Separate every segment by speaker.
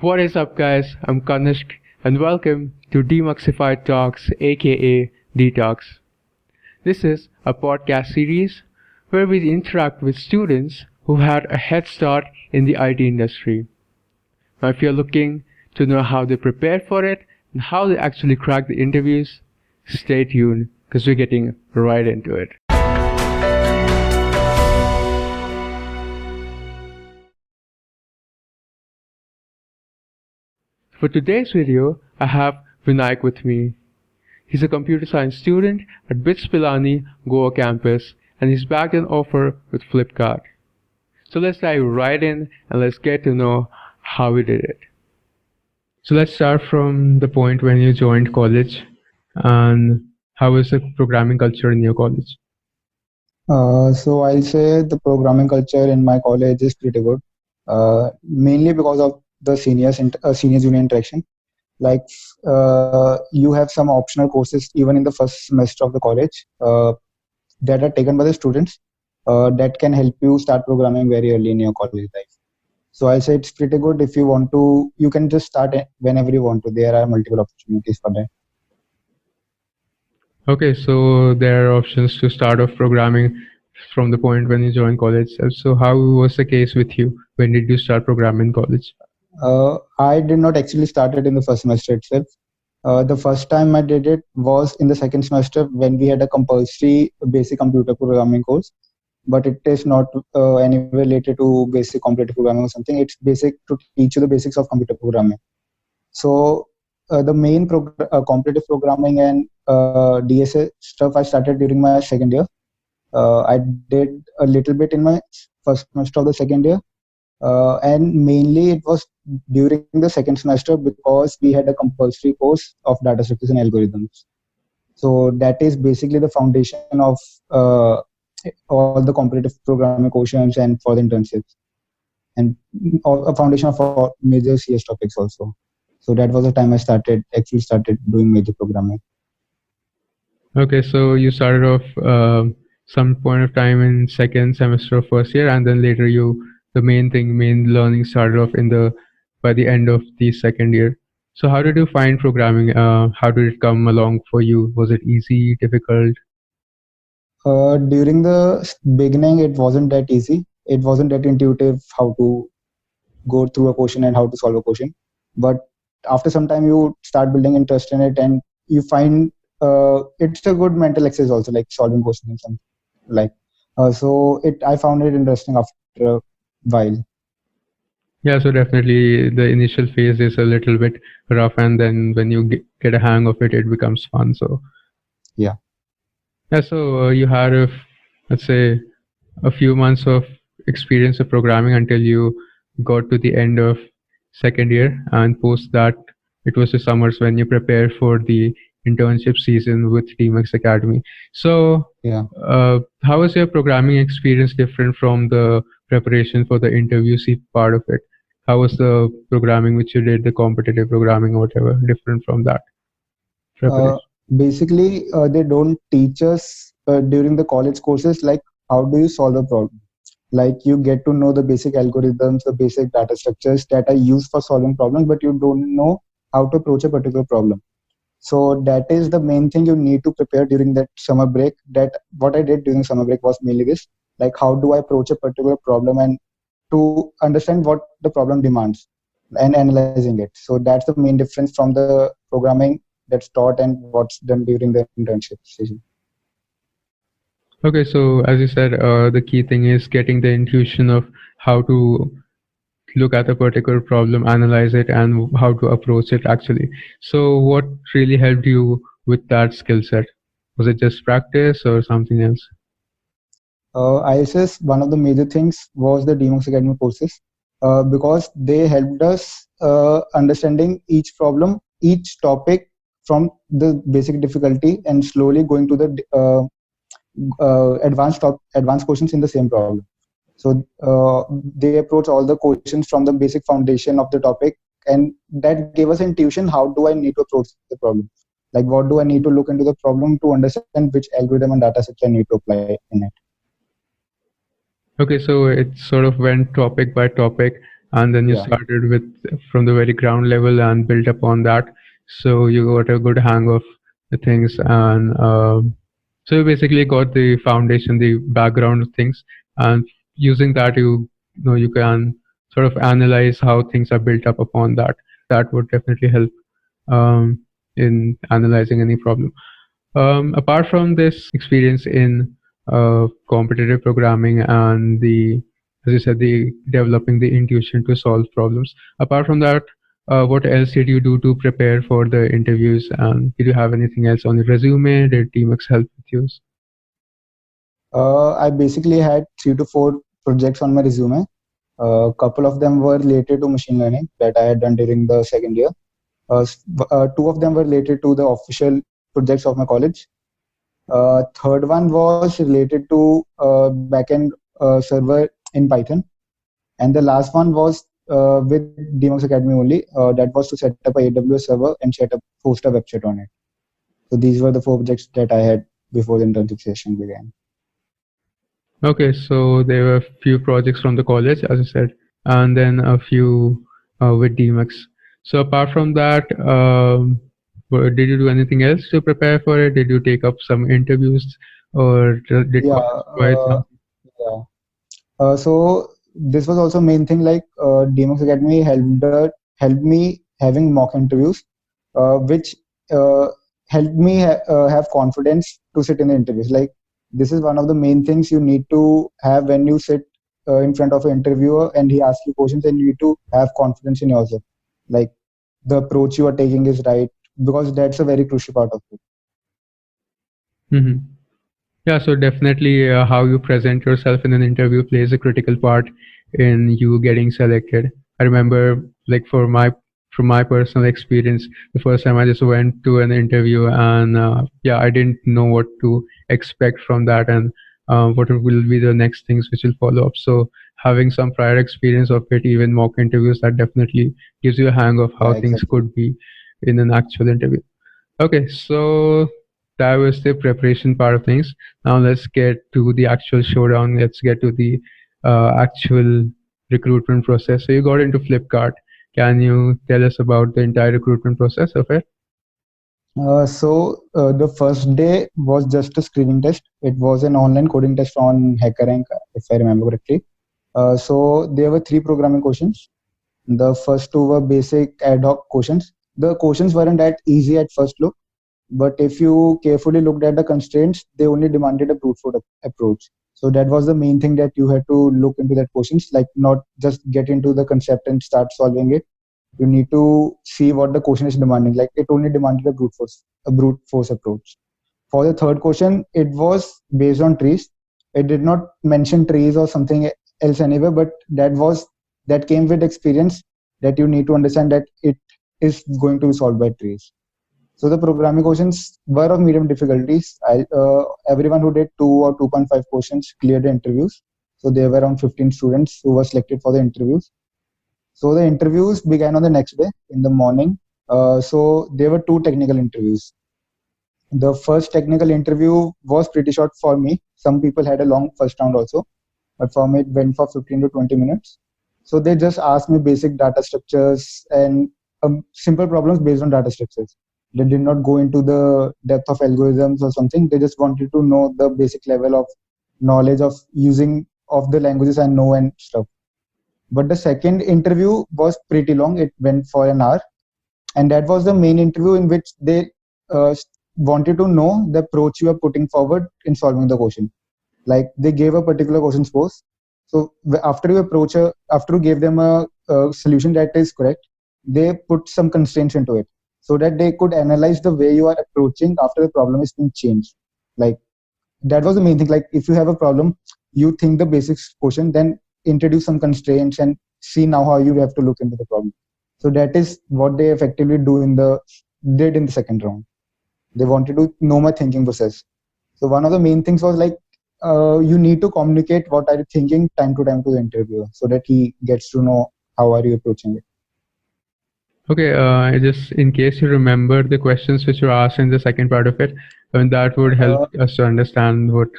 Speaker 1: What is up, guys? I'm Kanishk, and welcome to Demuxified Talks, aka Detox. This is a podcast series where we interact with students who had a head start in the IT industry. Now, if you're looking to know how they prepared for it and how they actually cracked the interviews, stay tuned because we're getting right into it. For today's video, I have Vinayak with me. He's a computer science student at BITS Pilani, Goa campus, and he's backed an offer with Flipkart. So let's dive right in and let's get to know how he did it. So let's start from the point when you joined college and how is the programming culture in your college?
Speaker 2: So I'll say the programming culture in my college is pretty good, mainly because of the senior junior interaction. Like you have some optional courses even in the first semester of the college that are taken by the students that can help you start programming very early in your college life. So I'll say it's pretty good. If you want to, you can just start whenever you want to. There are multiple opportunities for that.
Speaker 1: Okay, so there are options to start off programming from the point when you joined college. So how was the case with you? When did you start programming in college?
Speaker 2: I did not actually start it in the first semester itself. The first time I did it was in the second semester when we had a compulsory basic computer programming course, but it is not anywhere related to basic competitive programming or something. It's basic to teach you the basics of computer programming. So the main competitive programming and DSA stuff I started during my second year. I did a little bit in my first semester of the second year. And mainly it was during the second semester because we had a compulsory course of data structures and algorithms. So that is basically the foundation of all the competitive programming questions and for the internships, and a foundation of all major CS topics also. So that was the time I actually started doing major programming.
Speaker 1: Okay, so you started off some point of time in second semester of first year, and then later the main learning started off by the end of the second year. So how did you find programming? How did it come along for you? Was it easy, difficult?
Speaker 2: During the beginning, it wasn't that easy. It wasn't that intuitive how to go through a question and how to solve a question. But after some time, you start building interest in it, and you find it's a good mental exercise also, like solving questions and something like. I found it interesting after a while.
Speaker 1: Yeah, so definitely the initial phase is a little bit rough, and then when you get a hang of it, it becomes fun. So
Speaker 2: yeah.
Speaker 1: So you had let's say a few months of experience of programming until you got to the end of second year, and post that it was the summers when you prepared for the internship season with Tmx Academy. So
Speaker 2: Yeah.
Speaker 1: how was your programming experience different from the preparation for the interview part of it? How was the programming which you did, the competitive programming or whatever, different from that preparation?
Speaker 2: Basically, they don't teach us during the college courses like how do you solve a problem. Like you get to know the basic algorithms, the basic data structures that are used for solving problems, but you don't know how to approach a particular problem. So that is the main thing you need to prepare during that summer break. That what I did during summer break was mainly this, like how do I approach a particular problem and to understand what the problem demands and analyzing it. So that's the main difference from the programming that's taught and what's done during the internship season.
Speaker 1: Okay, so as you said, the key thing is getting the intuition of how to look at a particular problem, analyze it, and how to approach it actually. So what really helped you with that skill set? Was it just practice or something else?
Speaker 2: ISS, one of the major things was the Dmux Academy courses because they helped us understanding each problem, each topic from the basic difficulty and slowly going to the advanced questions in the same problem. So they approach all the questions from the basic foundation of the topic, and that gave us intuition. How do I need to approach the problem? Like what do I need to look into the problem to understand which algorithm and data set I need to apply in it?
Speaker 1: Okay, so it sort of went topic by topic, and then you
Speaker 2: Yeah.
Speaker 1: started with from the very ground level and built upon that. So you got a good hang of the things, and so you basically got the foundation, the background of things, and using that, you can sort of analyze how things are built up upon that. That would definitely help in analyzing any problem. Apart from this experience in competitive programming and as you said, the developing the intuition to solve problems. Apart from that, what else did you do to prepare for the interviews? And did you have anything else on your resume? Did Teamx help with you?
Speaker 2: I basically had 3 to 4 projects on my resume. A couple of them were related to machine learning that I had done during the second year. Two of them were related to the official projects of my college. Third one was related to backend server in Python, and the last one was with Dmux Academy only. That was to set up a AWS server and set up host a website on it. So these were the 4 projects that I had before the internship session began.
Speaker 1: Okay, so there were a few projects from the college, as I said, and then a few with DMX. So apart from that, did you do anything else to prepare for it? Did you take up some interviews, or did
Speaker 2: Yeah,
Speaker 1: college provide some?
Speaker 2: yeah. So this was also main thing, like DMX Academy helped me having mock interviews, which uh, helped me have confidence to sit in the interviews. Like this is one of the main things you need to have when you sit in front of an interviewer and he asks you questions, and you need to have confidence in yourself. Like the approach you are taking is right, because that's a very crucial part of it.
Speaker 1: Hmm. Yeah, so definitely how you present yourself in an interview plays a critical part in you getting selected. I remember, like from my personal experience, the first time I just went to an interview, and yeah, I didn't know what to expect from that, and what will be the next things which will follow up. So having some prior experience of it, even mock interviews, that definitely gives you a hang of how
Speaker 2: Yeah,
Speaker 1: things
Speaker 2: exactly.
Speaker 1: could be in an actual interview. Okay, so that was the preparation part of things. Now let's get to the actual showdown. Let's get to the actual recruitment process. So you got into Flipkart. Can you tell us about the entire recruitment process of it?
Speaker 2: The first day was just a screening test. It was an online coding test on HackerRank, if I remember correctly. So there were 3 programming questions. The first 2 were basic ad hoc questions. The questions weren't that easy at first look, but if you carefully looked at the constraints, they only demanded a brute force approach. So that was the main thing, that you had to look into that questions, like not just get into the concept and start solving it. You need to see what the question is demanding. Like it only demanded a brute force approach. For the third question, it was based on trees. It did not mention trees or something else anywhere, but that came with experience, that you need to understand that it is going to be solved by trees. So the programming questions were of medium difficulties. Everyone who did 2 or 2.5 questions cleared the interviews. So there were around 15 students who were selected for the interviews. So the interviews began on the next day in the morning. So there were 2 technical interviews. The first technical interview was pretty short for me. Some people had a long first round also, but for me it went for 15 to 20 minutes. So they just asked me basic data structures and simple problems based on data structures. They did not go into the depth of algorithms or something. They just wanted to know the basic level of knowledge of using of the languages I know and stuff. But the second interview was pretty long. It went for an hour, and that was the main interview in which they uh, wanted to know the approach you are putting forward in solving the question. Like they gave a particular question suppose. So after you gave them a solution that is correct, they put some constraints into it, so that they could analyze the way you are approaching after the problem is being changed. Like that was the main thing. Like if you have a problem, you think the basics question, then introduce some constraints and see now how you have to look into the problem. So that is what they effectively did in the second round. They wanted to know my thinking process. So one of the main things was like, you need to communicate what are you thinking time to time to the interviewer, so that he gets to know how are you approaching it.
Speaker 1: Okay, just in case you remember the questions which were asked in the second part of it, and that would help
Speaker 2: uh,
Speaker 1: us to understand what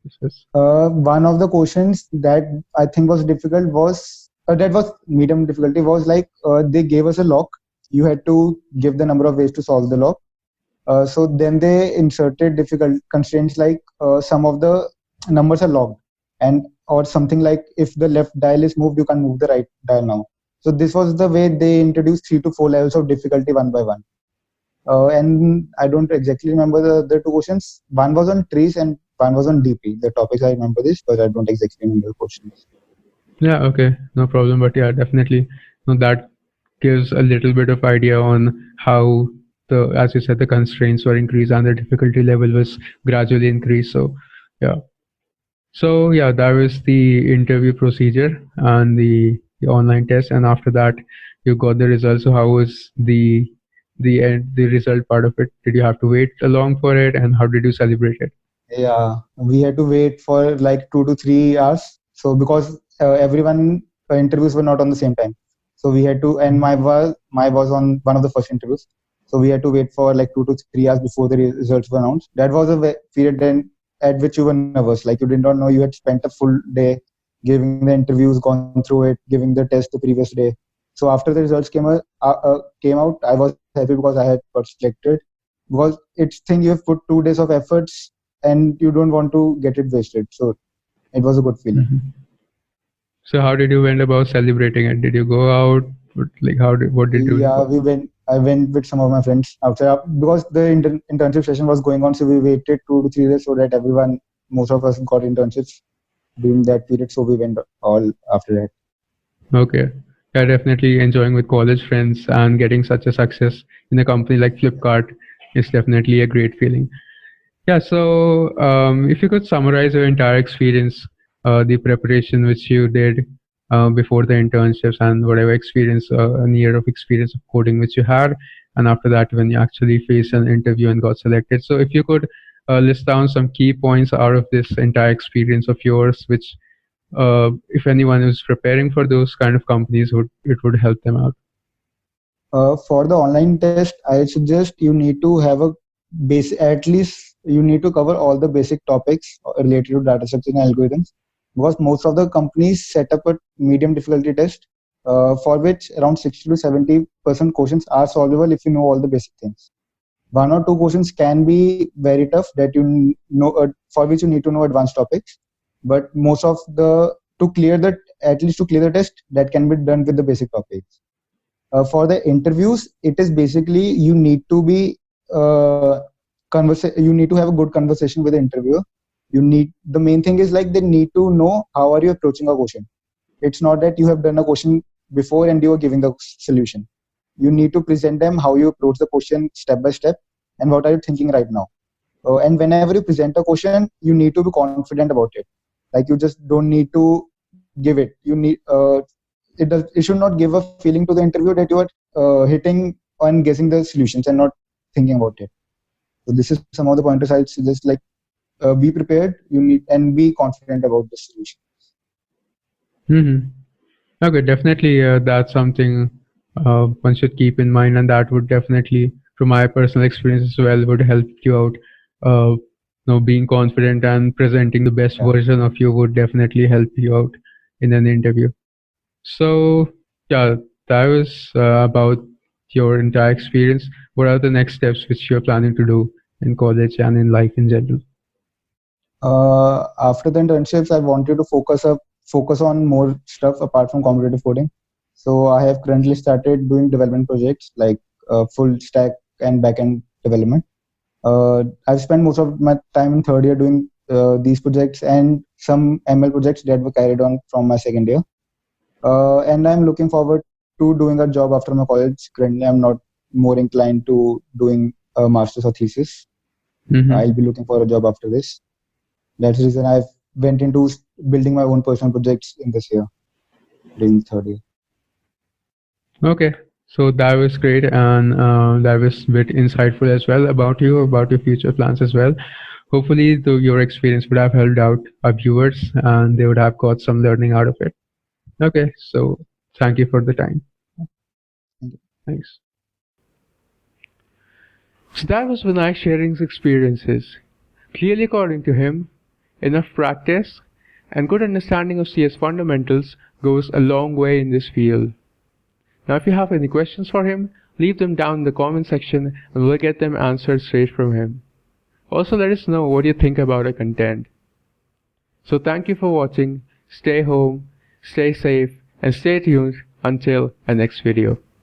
Speaker 1: this is.
Speaker 2: One of the questions that I think was difficult was that was medium difficulty. Was like they gave us a lock. You had to give the number of ways to solve the lock. So then they inserted difficult constraints like some of the numbers are locked, and or something like if the left dial is moved, you can move the right dial now. So this was the way they introduced 3 to 4 levels of difficulty one by one. And I don't exactly remember the other two questions. One was on trees and one was on DP. The topics I remember this, but I don't exactly remember the questions.
Speaker 1: Yeah, okay, no problem. But yeah, definitely, that gives a little bit of idea on how as you said, the constraints were increased and the difficulty level was gradually increased. So, yeah. So yeah, that was the interview procedure and the online test, and after that, you got the results. So how was the result part of it? Did you have to wait long for it, and how did you celebrate it?
Speaker 2: Yeah, we had to wait for like 2 to 3 hours. So because everyone interviews were not on the same time, so we had to. And my was on one of the first interviews, so we had to wait for like 2 to 3 hours before the results were announced. That was a period then at which you were nervous, like you did not know you had spent a full day giving the interviews, gone through it, giving the test the previous day. So after the results came out, I was happy because I had got selected. Because it's thing you have put 2 days of efforts and you don't want to get it wasted. So it was a good feeling.
Speaker 1: Mhm. So how did you went about celebrating it? Did you go out? Like what did you
Speaker 2: Yeah,
Speaker 1: do?
Speaker 2: we went. I went with some of my friends outside because the internship session was going on. So we waited 2 to 3 days so that most of us got internships during that period. So we went all after that.
Speaker 1: Okay. Yeah, definitely enjoying with college friends and getting such a success in a company like Flipkart is definitely a great feeling. Yeah, so if you could summarize your entire experience, the preparation which you did before the internships and whatever experience, an year of experience of coding which you had, and after that when you actually faced an interview and got selected. So if you could list down some key points out of this entire experience of yours, which if anyone is preparing for those kind of companies, would help them out.
Speaker 2: For the online test, I suggest you need to have a base. At least you need to cover all the basic topics related to data structures and algorithms. Because most of the companies set up a medium difficulty test, for which around 60 to 70% questions are solvable if you know all the basic things. 1 or 2 questions can be very tough that for which you need to know advanced topics. But most of the to clear that at least to clear the test, that can be done with the basic topics. For the interviews, it is basically you need to be you need to have a good conversation with the interviewer. The main thing is like they need to know how are you approaching a question. It's not that you have done a question before and you are giving the solution. You need to present them how you approach the question step by step and what are you thinking right now. And whenever you present a question, you need to be confident about it. Like you just don't need to give it. It should not give a feeling to the interview that you are hitting and guessing the solutions and not thinking about it. So this is some of the pointers I suggest. Like be prepared. You need and be confident about the solution.
Speaker 1: Hmm. Okay, definitely, that's something one should keep in mind, and that would definitely, from my personal experience as well, would help you out. Being confident and presenting the best
Speaker 2: Yeah.
Speaker 1: version of you would definitely help you out in an interview. So, yeah, that was about your entire experience. What are the next steps which you're planning to do in college and in life in general?
Speaker 2: After the internships, I wanted to focus on more stuff apart from competitive coding. So I have currently started doing development projects like full stack and backend development. I've spent most of my time in third year doing these projects and some ML projects that were carried on from my second year. And I'm looking forward to doing a job after my college. Currently, I'm not more inclined to doing a master's or thesis. I'll
Speaker 1: Mm-hmm.
Speaker 2: be looking for a job after this. That's the reason I've went into building my own personal projects in this year, during third year.
Speaker 1: Okay, so that was great, and that was a bit insightful as well about your future plans as well. Hopefully, your experience would have helped out our viewers, and they would have got some learning out of it. Okay, so thank you for the time.
Speaker 2: Thank you.
Speaker 1: Thanks. So that was Vinayak sharing his experiences. Clearly, according to him, enough practice and good understanding of CS fundamentals goes a long way in this field. Now if you have any questions for him, leave them down in the comment section and we'll get them answered straight from him. Also let us know what you think about our content. So thank you for watching, stay home, stay safe, and stay tuned until our next video.